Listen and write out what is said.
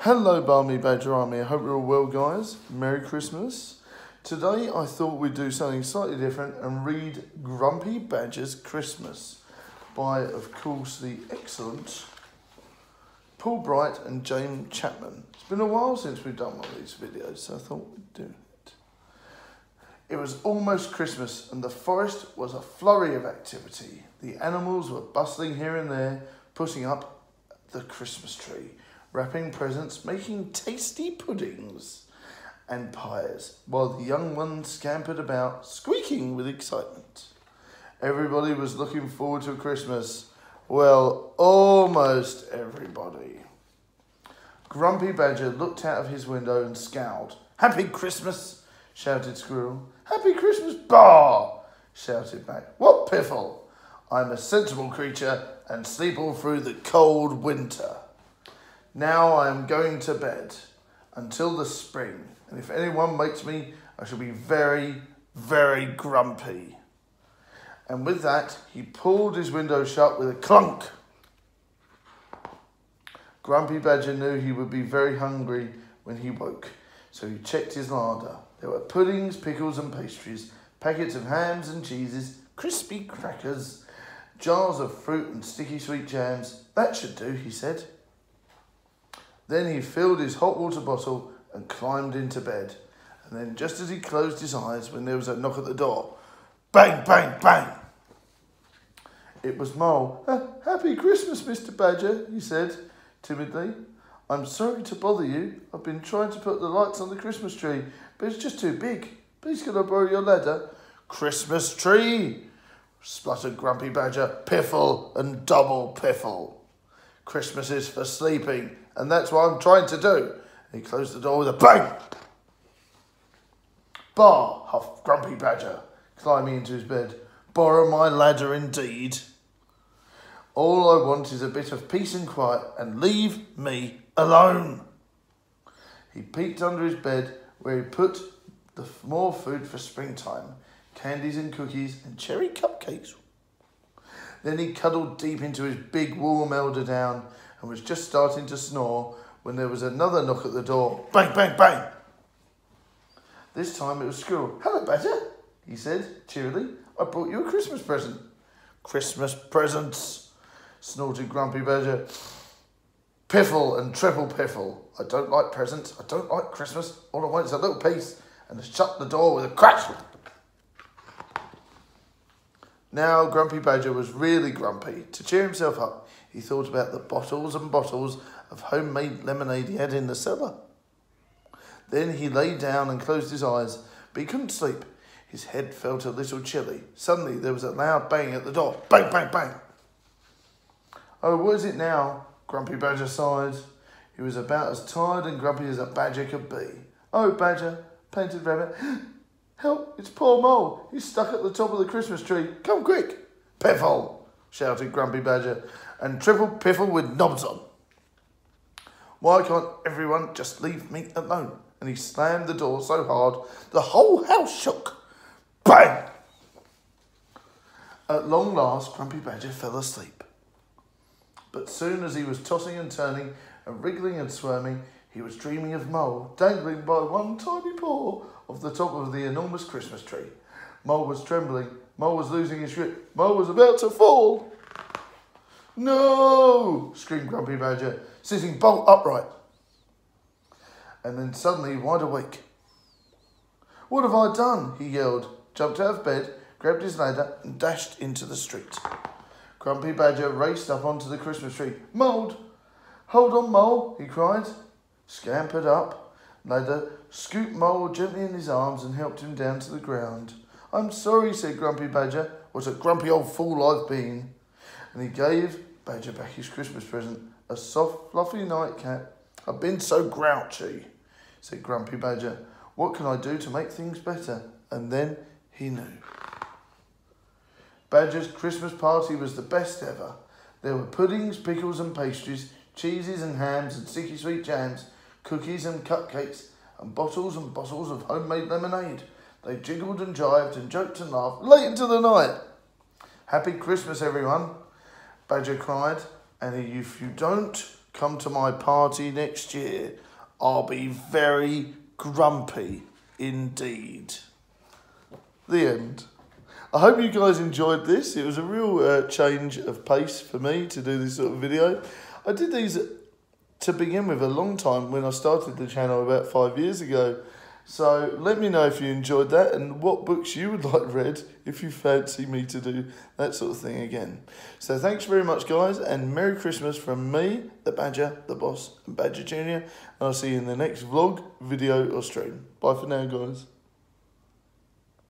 Hello Barmy Badger Army, I hope you're all well guys. Merry Christmas. Today I thought we'd do something slightly different and read Grumpy Badger's Christmas by, of course, the excellent Paul Bright and James Chapman. It's been a while since we've done one of these videos, so I thought we'd do it. It was almost Christmas and the forest was a flurry of activity. The animals were bustling here and there, putting up the Christmas tree, wrapping presents, making tasty puddings and pies, while the young ones scampered about, squeaking with excitement. Everybody was looking forward to Christmas. Well, almost everybody. Grumpy Badger looked out of his window and scowled. "Happy Christmas," shouted Squirrel. "Happy Christmas, Bah!" shouted back. "What piffle? I'm a sensible creature and sleep all through the cold winter. Now I am going to bed until the spring, and if anyone wakes me, I shall be very, very grumpy." And with that, he pulled his window shut with a clunk. Grumpy Badger knew he would be very hungry when he woke, so he checked his larder. There were puddings, pickles and pastries, packets of hams and cheeses, crispy crackers, jars of fruit and sticky sweet jams. "That should do," he said. Then he filled his hot water bottle and climbed into bed. And then just as he closed his eyes, when there was a knock at the door, bang, bang, bang. It was Mole. "Happy Christmas, Mr. Badger," he said timidly. "I'm sorry to bother you. I've been trying to put the lights on the Christmas tree, but it's just too big. Please can I borrow your ladder?" "Christmas tree," spluttered Grumpy Badger. "Piffle and double piffle. Christmas is for sleeping, and that's what I'm trying to do." And he closed the door with a bang. "Bah," huffed Grumpy Badger, climbing into his bed. "Borrow my ladder indeed. All I want is a bit of peace and quiet, and leave me alone." He peeked under his bed, where he put the more food for springtime, candies and cookies and cherry cupcakes. Then he cuddled deep into his big warm eiderdown and was just starting to snore when there was another knock at the door. Bang, bang, bang. This time it was Squirrel. "Hello, Badger," he said cheerily. "I brought you a Christmas present." "Christmas presents," snorted Grumpy Badger. "Piffle and triple piffle. I don't like presents. I don't like Christmas. All I want is a little peace," and shut the door with a crash. Now Grumpy Badger was really grumpy. To cheer himself up, he thought about the bottles and bottles of homemade lemonade he had in the cellar. Then he lay down and closed his eyes, but he couldn't sleep. His head felt a little chilly. Suddenly there was a loud bang at the door. Bang, bang, bang. "Oh, what is it now?" Grumpy Badger sighed. He was about as tired and grumpy as a badger could be. "Oh, Badger," panted Rabbit. "Help, it's poor Mole. He's stuck at the top of the Christmas tree. Come quick." "Piffle," shouted Grumpy Badger, "and triple piffle with knobs on. Why can't everyone just leave me alone?" And he slammed the door so hard the whole house shook. Bang! At long last, Grumpy Badger fell asleep. But soon as he was tossing and turning and wriggling and squirming, he was dreaming of Mole dangling by one tiny paw off the top of the enormous Christmas tree. Mole was trembling. Mole was losing his grip. Mole was about to fall. "No!" screamed Grumpy Badger, sitting bolt upright. And then suddenly wide awake. "What have I done?" he yelled, jumped out of bed, grabbed his ladder and dashed into the street. Grumpy Badger raced up onto the Christmas tree. "Mole! Hold on, Mole!" he cried. Scampered up, ladder, scooped Mole gently in his arms and helped him down to the ground. "I'm sorry," said Grumpy Badger. "What a grumpy old fool I've been." And he gave Badger back his Christmas present, a soft, fluffy nightcap. "I've been so grouchy," said Grumpy Badger. "What can I do to make things better?" And then he knew. Badger's Christmas party was the best ever. There were puddings, pickles and pastries, cheeses and hams and sticky sweet jams, cookies and cupcakes, and bottles of homemade lemonade. They jiggled and jived and joked and laughed late into the night. "Happy Christmas, everyone," Badger cried, "and if you don't come to my party next year. I'll be very grumpy indeed. The end. I hope you guys enjoyed this. It was a real change of pace for me to do this sort of video. I did these to begin with a long time when I started the channel about 5 years ago. So let me know if you enjoyed that and what books you would like read if you fancy me to do that sort of thing again. So thanks very much, guys, and Merry Christmas from me, the Badger, the Boss, and Badger Jr. And I'll see you in the next vlog, video or stream. Bye for now, guys.